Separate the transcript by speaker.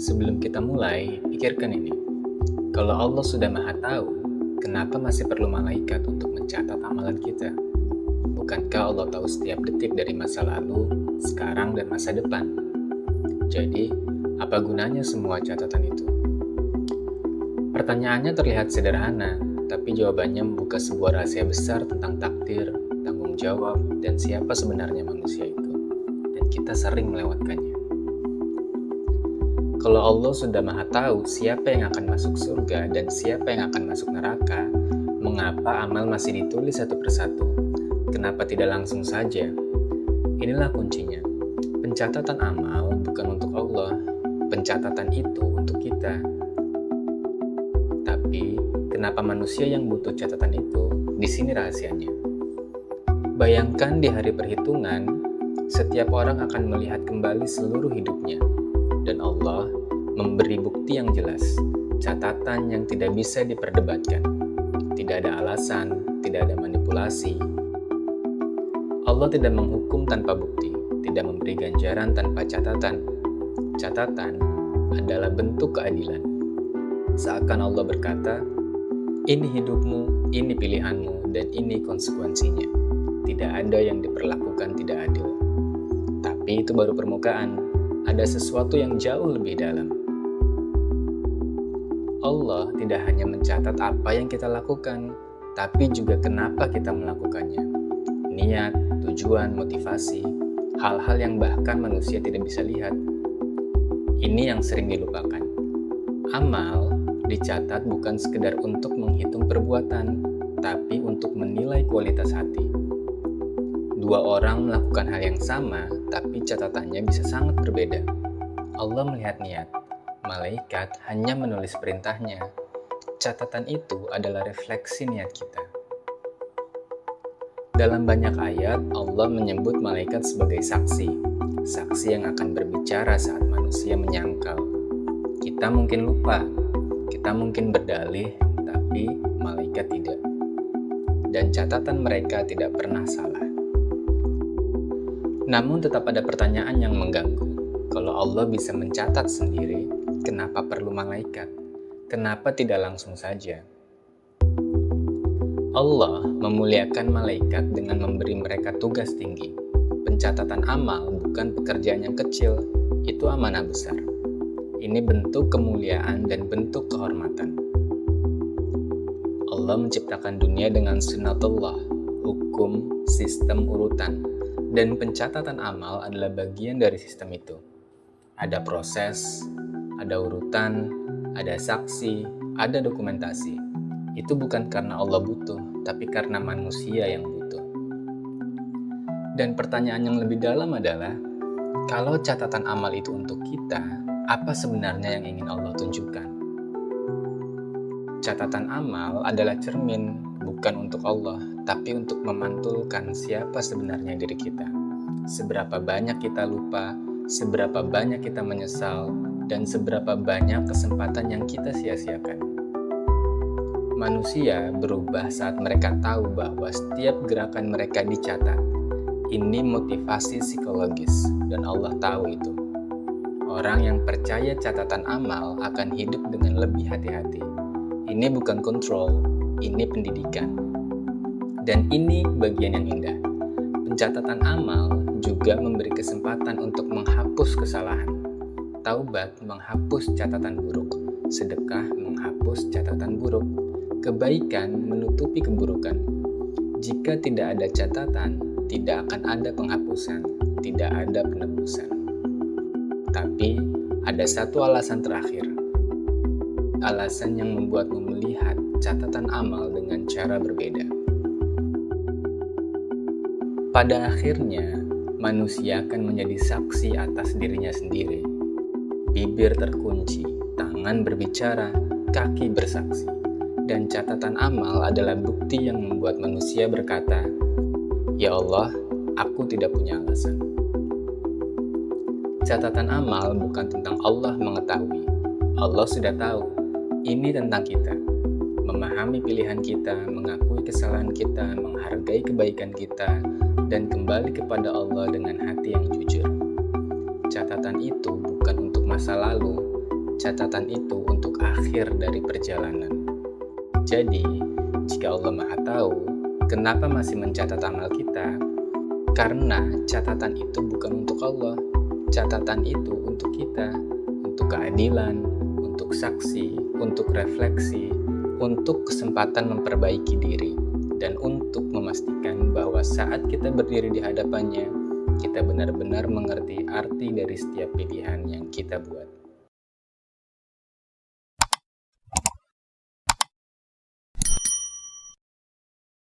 Speaker 1: Sebelum kita mulai, pikirkan ini. Kalau Allah sudah Maha Tahu, kenapa masih perlu malaikat untuk mencatat amalan kita? Bukankah Allah tahu setiap detik dari masa lalu, sekarang, dan masa depan? Jadi, apa gunanya semua catatan itu? Pertanyaannya terlihat sederhana, tapi jawabannya membuka sebuah rahasia besar tentang takdir, tanggung jawab, dan siapa sebenarnya manusia itu. Dan kita sering melewatkannya. Kalau Allah sudah Maha Tahu siapa yang akan masuk surga dan siapa yang akan masuk neraka, mengapa amal masih ditulis satu persatu? Kenapa tidak langsung saja? Inilah kuncinya. Pencatatan amal bukan untuk Allah. Pencatatan itu untuk kita. Tapi, kenapa manusia yang butuh catatan itu? Di sini rahasianya. Bayangkan di hari perhitungan, setiap orang akan melihat kembali seluruh hidupnya. Dan Allah memberi bukti yang jelas, catatan yang tidak bisa diperdebatkan. Tidak ada alasan, tidak ada manipulasi. Allah tidak menghukum tanpa bukti, tidak memberi ganjaran tanpa catatan. Catatan adalah bentuk keadilan. Seakan Allah berkata, ini hidupmu, ini pilihanmu, dan ini konsekuensinya. Tidak ada yang diperlakukan tidak adil. Tapi itu baru permukaan. Ada sesuatu yang jauh lebih dalam. Allah tidak hanya mencatat apa yang kita lakukan, tapi juga kenapa kita melakukannya. Niat, tujuan, motivasi, hal-hal yang bahkan manusia tidak bisa lihat. Ini yang sering dilupakan. Amal dicatat bukan sekedar untuk menghitung perbuatan, tapi untuk menilai kualitas hati. Dua orang melakukan hal yang sama, tapi catatannya bisa sangat berbeda. Allah melihat niat, malaikat hanya menulis perintahnya. Catatan itu adalah refleksi niat kita. Dalam banyak ayat, Allah menyebut malaikat sebagai saksi. Saksi yang akan berbicara saat manusia menyangkal. Kita mungkin lupa, kita mungkin berdalih, tapi malaikat tidak. Dan catatan mereka tidak pernah salah. Namun tetap ada pertanyaan yang mengganggu. Kalau Allah bisa mencatat sendiri, kenapa perlu malaikat? Kenapa tidak langsung saja? Allah memuliakan malaikat dengan memberi mereka tugas tinggi. Pencatatan amal bukan pekerjaan yang kecil, itu amanah besar. Ini bentuk kemuliaan dan bentuk kehormatan. Allah menciptakan dunia dengan sunnatullah, hukum, sistem urutan, dan pencatatan amal adalah bagian dari sistem itu. Ada proses, ada urutan, ada saksi, ada dokumentasi. Itu bukan karena Allah butuh, tapi karena manusia yang butuh. Dan pertanyaan yang lebih dalam adalah, kalau catatan amal itu untuk kita, apa sebenarnya yang ingin Allah tunjukkan? Catatan amal adalah cermin, bukan untuk Allah, tapi untuk memantulkan siapa sebenarnya diri kita. Seberapa banyak kita lupa, seberapa banyak kita menyesal, dan seberapa banyak kesempatan yang kita sia-siakan. Manusia berubah saat mereka tahu bahwa setiap gerakan mereka dicatat. Ini motivasi psikologis, dan Allah tahu itu. Orang yang percaya catatan amal akan hidup dengan lebih hati-hati. Ini bukan kontrol, ini pendidikan. Dan ini bagian yang indah. Pencatatan amal juga memberi kesempatan untuk menghapus kesalahan. Taubat menghapus catatan buruk. Sedekah menghapus catatan buruk. Kebaikan menutupi keburukan. Jika tidak ada catatan, tidak akan ada penghapusan, tidak ada penebusan. Tapi, ada satu alasan terakhir. Alasan yang membuatmu melihat catatan amal dengan cara berbeda. Pada akhirnya, manusia akan menjadi saksi atas dirinya sendiri. Bibir terkunci, tangan berbicara, kaki bersaksi. Dan catatan amal adalah bukti yang membuat manusia berkata, "Ya Allah, aku tidak punya alasan." Catatan amal bukan tentang Allah mengetahui. Allah sudah tahu. Ini tentang kita. Memahami pilihan kita, mengakui kesalahan kita, menghargai kebaikan kita, dan kembali kepada Allah dengan hati yang jujur. Catatan itu bukan untuk masa lalu, catatan itu untuk akhir dari perjalanan. Jadi, jika Allah Maha Tahu, kenapa masih mencatat amal kita? Karena catatan itu bukan untuk Allah. Catatan itu untuk kita, untuk keadilan, untuk saksi, untuk refleksi, untuk kesempatan memperbaiki diri, dan untuk memastikan bahwa saat kita berdiri di hadapannya, kita benar-benar mengerti arti dari setiap pilihan yang kita buat.